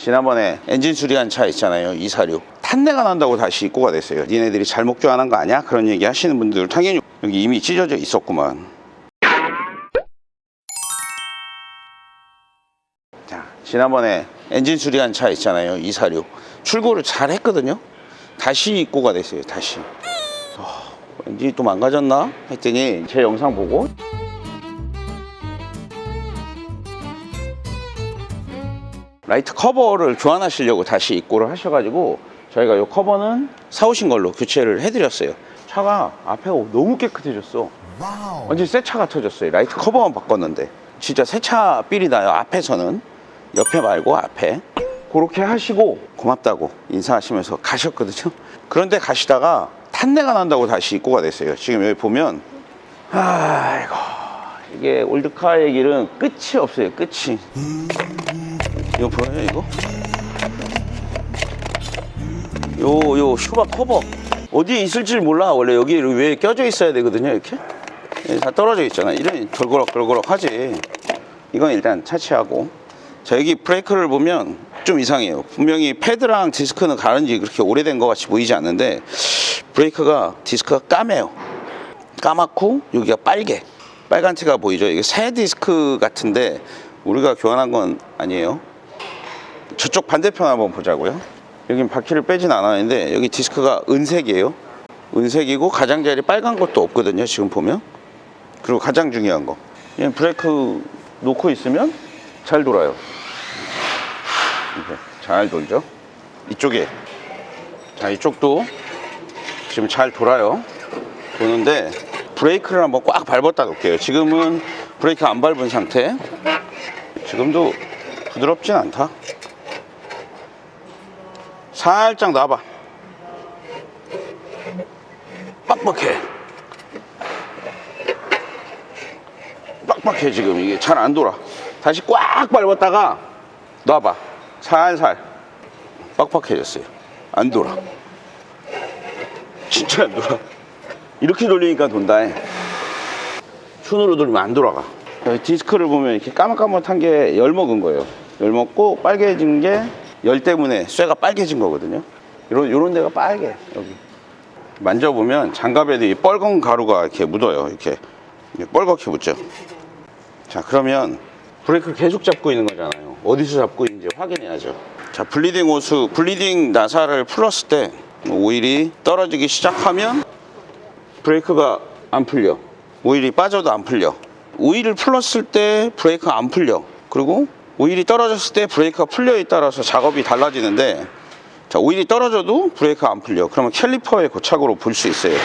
지난번에 엔진 수리한 차 있잖아요, 246. 탄내가 난다고 다시 입고가 됐어요. 니네들이 잘못 교환한 거 아니야? 그런 얘기 하시는 분들 당연히 여기 이미 찢어져 있었구만. 자, 지난번에 엔진 수리한 차 있잖아요, 246. 출고를 잘 했거든요. 다시 입고가 됐어요. 다시 엔진이 또 망가졌나 했더니 제 영상 보고 라이트 커버를 교환하시려고 다시 입고를 하셔가지고 저희가 이 커버는 사오신 걸로 교체를 해드렸어요. 차가 앞에가 너무 깨끗해졌어. 완전 새 차 같아졌어요. 라이트 커버만 바꿨는데 진짜 새 차 삘이 나요. 앞에서는, 옆에 말고 앞에. 그렇게 하시고 고맙다고 인사하시면서 가셨거든요. 그런데 가시다가 탄내가 난다고 다시 입고가 됐어요. 지금 여기 보면, 아이고, 이게 올드카의 길은 끝이 없어요. 끝이. 이거 보여요, 이거? 요 슈바 커버 어디에 있을지 몰라. 원래 여기 왜 껴져 있어야 되거든요. 이렇게 다 떨어져 있잖아. 이런 덜거럭 하지. 이건 일단 차치하고. 자, 여기 브레이크를 보면 좀 이상해요. 분명히 패드랑 디스크는 가른 지 그렇게 오래된 것 같이 보이지 않는데 브레이크가, 디스크가 까매요. 까맣고 여기가 빨간 티가 보이죠. 이게 새 디스크 같은데 우리가 교환한 건 아니에요. 저쪽 반대편 한번 보자고요. 여긴 바퀴를 빼진 않았는데 여기 디스크가 은색이에요. 은색이고 가장자리 빨간 것도 없거든요. 지금 보면. 그리고 가장 중요한 거, 얘는 브레이크 놓고 있으면 잘 돌아요. 이렇게 잘 돌죠. 이쪽에, 자, 이쪽도 지금 잘 돌아요. 도는데 브레이크를 한번 꽉 밟았다 놓을게요. 지금은 브레이크 안 밟은 상태. 지금도 부드럽진 않다. 살짝 놔봐. 빡빡해. 지금 이게 잘 안 돌아. 다시 꽉 밟았다가 놔봐. 살살 빡빡해졌어요. 안 돌아. 진짜 안 돌아. 이렇게 돌리니까 돈다. 손으로 돌리면 안 돌아가. 디스크를 보면 이렇게 까맣까맣한 게 열 먹은 거예요. 열 먹고 빨개진 게 열 때문에 쇠가 빨개진 거거든요. 요런 데가 빨개. 여기 만져보면 장갑에도 이 뻘건 가루가 이렇게 묻어요. 이렇게 뻘겋게 묻죠. 자, 그러면 브레이크를 계속 잡고 있는 거잖아요. 어디서 잡고 있는지 확인해야죠. 자, 블리딩 나사를 풀었을 때 오일이 떨어지기 시작하면 브레이크가 안 풀려. 오일이 빠져도 안 풀려. 오일을 풀었을 때 브레이크가 안 풀려. 그리고 오일이 떨어졌을 때 브레이크가 풀려에 따라서 작업이 달라지는데, 자, 오일이 떨어져도 브레이크가 안 풀려. 그러면 캘리퍼의 고착으로 볼 수 있어요.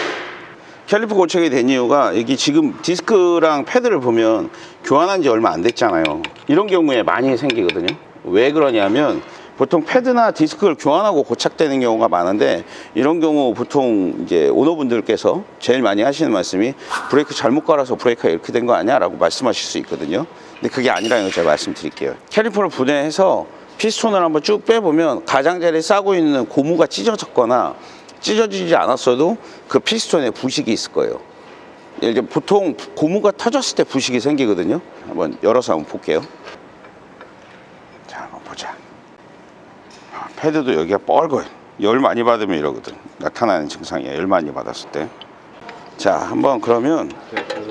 캘리퍼 고착이 된 이유가 여기 지금 디스크랑 패드를 보면 교환한 지 얼마 안 됐잖아요. 이런 경우에 많이 생기거든요. 왜 그러냐면 보통 패드나 디스크를 교환하고 고착되는 경우가 많은데, 이런 경우 보통 이제 오너분들께서 제일 많이 하시는 말씀이 브레이크 잘못 갈아서 브레이크가 이렇게 된 거 아니야? 라고 말씀하실 수 있거든요. 근데 그게 아니라는 걸 제가 말씀드릴게요. 캘리퍼를 분해해서 피스톤을 한번 쭉 빼보면 가장자리에 싸고 있는 고무가 찢어졌거나 찢어지지 않았어도 그 피스톤에 부식이 있을 거예요. 이제 보통 고무가 터졌을 때 부식이 생기거든요. 한번 열어서 한번 볼게요. 자, 한번 보자. 패드도 여기가 뻘거요. 열 많이 받으면 이러거든. 나타나는 증상이야, 열 많이 받았을 때. 자, 한번 그러면,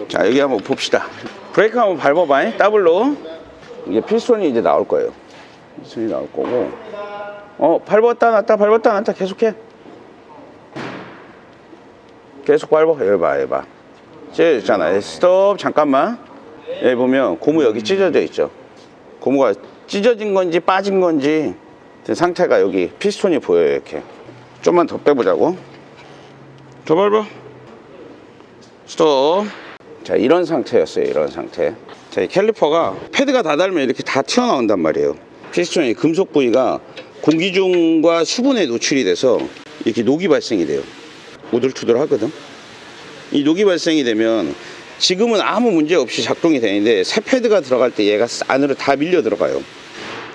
자, 여기 한번 봅시다. 브레이크 한번 밟아봐. 더블로. 이게 피스톤이 이제 나올 거예요. 피스톤이 나올 거고. 밟았다 놨다 계속해. 계속 밟아. 여기 봐. 찢어졌잖아. 스톱. 잠깐만. 여기 보면 고무 여기 찢어져 있죠. 고무가 찢어진 건지 빠진 건지 상태가 여기 피스톤이 보여요. 이렇게 좀만 더 빼보자고. 더 밟아. 스톱. 자, 이런 상태였어요. 이런 상태. 자, 이 캘리퍼가 패드가 다 닳으면 이렇게 다 튀어나온단 말이에요. 피스톤의 금속 부위가 공기중과 수분에 노출이 돼서 이렇게 녹이 발생이 돼요. 우들투들 하거든. 이 녹이 발생이 되면 지금은 아무 문제 없이 작동이 되는데 새 패드가 들어갈 때 얘가 안으로 다 밀려 들어가요.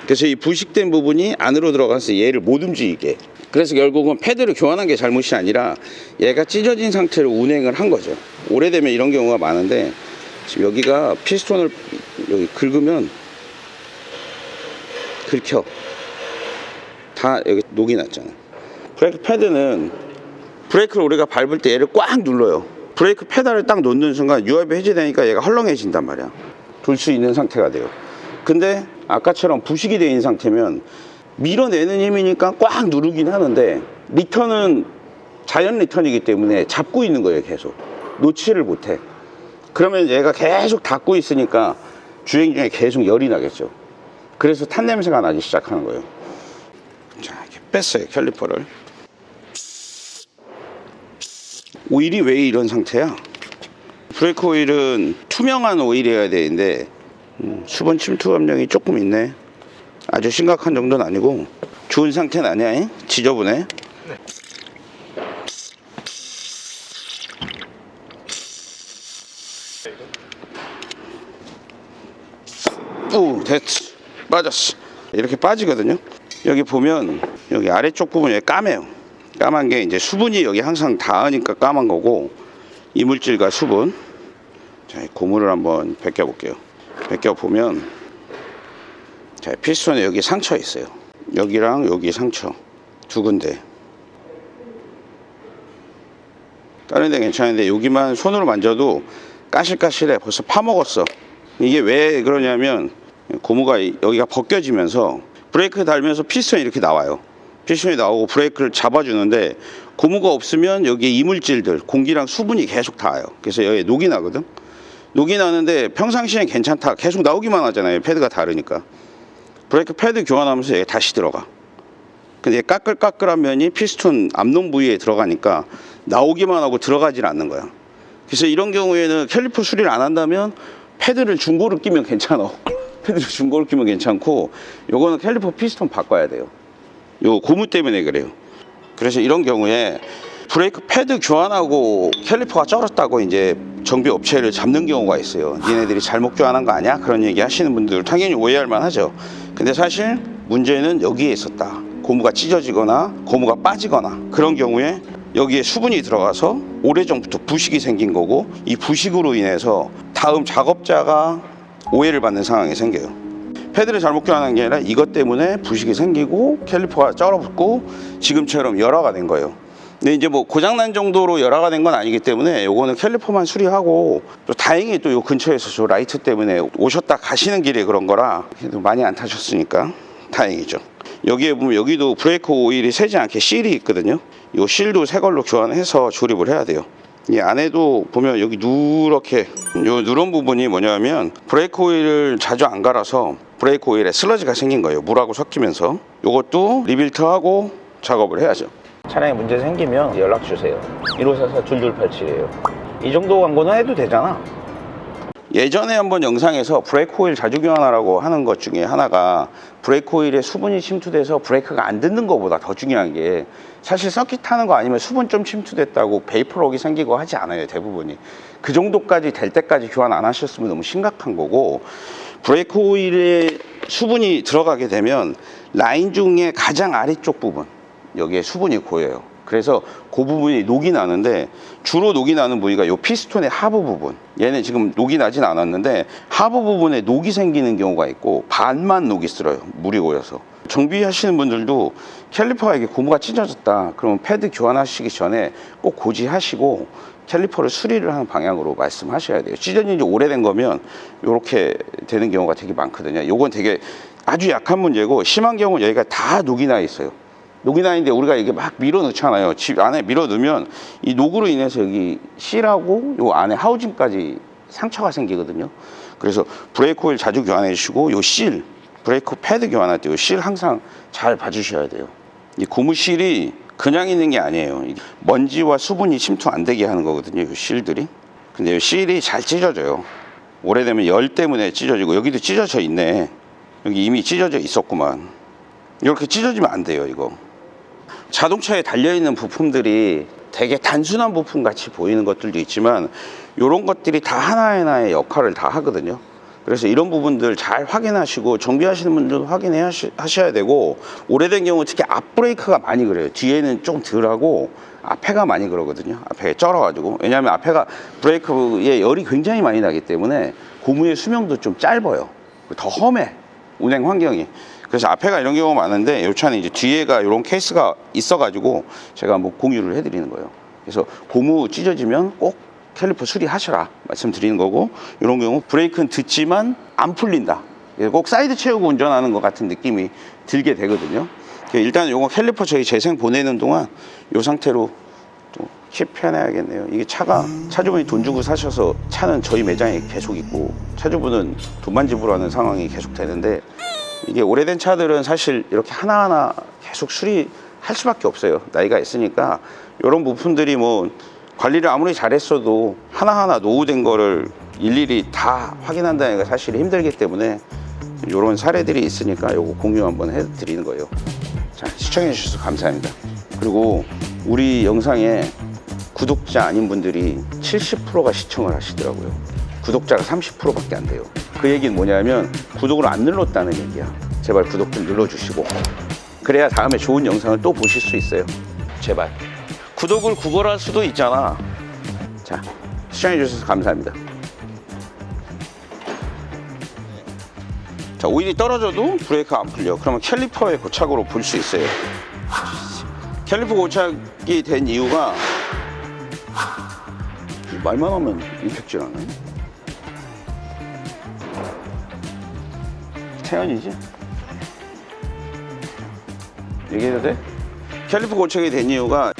그래서 이 부식된 부분이 안으로 들어가서 얘를 못 움직이게. 그래서 결국은 패드를 교환한 게 잘못이 아니라 얘가 찢어진 상태로 운행을 한 거죠. 오래되면 이런 경우가 많은데 지금 여기가 피스톤을 여기 긁으면 긁혀. 다 여기 녹이 났잖아. 브레이크 패드는 브레이크를 우리가 밟을 때 얘를 꽉 눌러요. 브레이크 페달을 딱 놓는 순간 유압이 해제되니까 얘가 헐렁해진단 말이야. 돌 수 있는 상태가 돼요. 근데 아까처럼 부식이 되어 있는 상태면 밀어내는 힘이니까 꽉 누르긴 하는데 리턴은 자연 리턴이기 때문에 잡고 있는 거예요. 계속 놓지를 못해. 그러면 얘가 계속 닫고 있으니까 주행 중에 계속 열이 나겠죠. 그래서 탄 냄새가 나기 시작하는 거예요. 자, 이렇게 뺐어요. 캘리퍼를. 오일이 왜 이런 상태야? 브레이크 오일은 투명한 오일이어야 되는데 수분 침투 함량이 조금 있네. 아주 심각한 정도는 아니고 좋은 상태는 아니야. 지저분해. 오, 됐지. 빠졌어. 이렇게 빠지거든요. 여기 보면 여기 아래쪽 부분이 까매요. 까만 게 이제 수분이 여기 항상 닿으니까 까만 거고, 이물질과 수분. 자, 고무를 한번 벗겨 볼게요. 벗겨 보면, 자, 피스톤에 여기 상처 있어요. 여기랑 여기 상처 두 군데. 다른 데 괜찮은데 여기만 손으로 만져도 까실까실해. 벌써 파먹었어. 이게 왜 그러냐면 고무가 여기가 벗겨지면서 브레이크 달면서 피스톤이 이렇게 나와요. 피스톤이 나오고 브레이크를 잡아주는데 고무가 없으면 여기에 이물질들, 공기랑 수분이 계속 닿아요. 그래서 여기 녹이 나거든. 녹이 나는데 평상시엔 괜찮다. 계속 나오기만 하잖아요. 패드가 다르니까. 브레이크 패드 교환하면서 얘가 다시 들어가. 근데 까끌까끌한 면이 피스톤 앞놈 부위에 들어가니까 나오기만 하고 들어가질 않는 거야. 그래서 이런 경우에는 캘리퍼 수리를 안 한다면 패드를 중고로 끼면 괜찮아. 패드를 중고로 끼면 괜찮고, 요거는 캘리퍼 피스톤 바꿔야 돼요. 요 고무 때문에 그래요. 그래서 이런 경우에 브레이크 패드 교환하고 캘리퍼가 쩔었다고 이제 정비 업체를 잡는 경우가 있어요. 니네들이 잘못 교환한 거 아니야? 그런 얘기 하시는 분들 당연히 오해할 만하죠. 근데 사실 문제는 여기에 있었다. 고무가 찢어지거나 고무가 빠지거나 그런 경우에 여기에 수분이 들어가서 오래전부터 부식이 생긴 거고, 이 부식으로 인해서 다음 작업자가 오해를 받는 상황이 생겨요. 패드를 잘못 교환한 게 아니라 이것 때문에 부식이 생기고 캘리퍼가 쩔어붙고 지금처럼 열화가 된 거예요. 근데 이제 뭐 고장난 정도로 열화가 된 건 아니기 때문에 요거는 캘리퍼만 수리하고, 또 다행히 또 요 근처에서 저 라이트 때문에 오셨다 가시는 길에 그런 거라 그래도 많이 안 타셨으니까 다행이죠. 여기에 보면 여기도 브레이크 오일이 새지 않게 실이 있거든요. 이 실도 새 걸로 교환해서 조립을 해야 돼요. 이 안에도 보면 여기 누렇게 요 누런 부분이 뭐냐면 브레이크 오일을 자주 안 갈아서 브레이크 오일에 슬러지가 생긴 거예요. 물하고 섞이면서. 요것도 리빌트하고 작업을 해야죠. 차량에 문제 생기면 연락 주세요. 1544-2287이에요. 이 정도 광고는 해도 되잖아. 예전에 한번 영상에서 브레이크 오일 자주 교환하라고 하는 것 중에 하나가 브레이크 오일에 수분이 침투돼서 브레이크가 안 듣는 것보다 더 중요한 게, 사실 서킷 타는 거 아니면 수분 좀 침투됐다고 베이퍼록이 생기고 하지 않아요. 대부분이. 그 정도까지 될 때까지 교환 안 하셨으면 너무 심각한 거고, 브레이크 오일에 수분이 들어가게 되면 라인 중에 가장 아래쪽 부분, 여기에 수분이 고여요. 그래서 그 부분이 녹이 나는데, 주로 녹이 나는 부위가 이 피스톤의 하부 부분. 얘는 지금 녹이 나진 않았는데 하부 부분에 녹이 생기는 경우가 있고, 반만 녹이 쓸어요. 물이 고여서. 정비하시는 분들도 캘리퍼가 이게 고무가 찢어졌다 그러면 패드 교환하시기 전에 꼭 고지하시고 캘리퍼를 수리를 하는 방향으로 말씀하셔야 돼요. 찢어진 지 오래된 거면 이렇게 되는 경우가 되게 많거든요. 이건 되게 아주 약한 문제고, 심한 경우는 여기가 다 녹이 나 있어요. 녹이 나 있는데 우리가 이게 막 밀어 넣잖아요. 집 안에 밀어 넣으면 이 녹으로 인해서 여기 실하고 요 안에 하우징까지 상처가 생기거든요. 그래서 브레이크 오일 자주 교환해 주시고, 요 실, 브레이크 패드 교환할 때 요 실 항상 잘 봐주셔야 돼요. 이 고무 실이 그냥 있는 게 아니에요. 먼지와 수분이 침투 안 되게 하는 거거든요. 요 실들이. 근데 요 실이 잘 찢어져요. 오래되면 열 때문에 찢어지고, 여기도 찢어져 있네. 여기 이미 찢어져 있었구만. 이렇게 찢어지면 안 돼요, 이거. 자동차에 달려있는 부품들이 되게 단순한 부품 같이 보이는 것들도 있지만 이런 것들이 다 하나하나의 역할을 다 하거든요. 그래서 이런 부분들 잘 확인하시고, 정비하시는 분들도 확인하셔야 되고, 오래된 경우 특히 앞브레이크가 많이 그래요. 뒤에는 좀 덜하고 앞에가 많이 그러거든요. 앞에 쩔어가지고. 왜냐하면 앞에가 브레이크에 열이 굉장히 많이 나기 때문에 고무의 수명도 좀 짧아요. 더 험해, 운행 환경이. 그래서 앞에가 이런 경우가 많은데 이 차는 이제 뒤에가 이런 케이스가 있어가지고 제가 뭐 공유를 해드리는 거예요. 그래서 고무 찢어지면 꼭 캘리퍼 수리하셔라 말씀드리는 거고, 이런 경우 브레이크는 듣지만 안 풀린다, 꼭 사이드 채우고 운전하는 것 같은 느낌이 들게 되거든요. 일단 요거 캘리퍼 저희 재생 보내는 동안 이 상태로 또 킵해놔야겠네요. 이게 차주분이 돈 주고 사셔서 차는 저희 매장에 계속 있고 차주분은 돈만 지불하는 상황이 계속 되는데, 이게 오래된 차들은 사실 이렇게 하나하나 계속 수리할 수밖에 없어요. 나이가 있으니까 이런 부품들이 뭐 관리를 아무리 잘했어도 하나하나 노후된 거를 일일이 다 확인한다는 게 사실 힘들기 때문에 이런 사례들이 있으니까 요거 공유 한번 해드리는 거예요. 자, 시청해 주셔서 감사합니다. 그리고 우리 영상에 구독자 아닌 분들이 70%가 시청을 하시더라고요. 구독자가 30%밖에 안 돼요. 그 얘기는 뭐냐면 구독을 안 눌렀다는 얘기야. 제발 구독 좀 눌러주시고, 그래야 다음에 좋은 영상을 또 보실 수 있어요. 제발. 구독을 구걸할 수도 있잖아. 자, 시청해 주셔서 감사합니다. 자, 오일이 떨어져도 브레이크가 안 풀려. 그러면 캘리퍼의 고착으로 볼 수 있어요. 캘리퍼 고착이 된 이유가, 말만 하면 임팩질 하네. 태연이지? 얘기해도 돼? 캘리퍼 고착이 된 이유가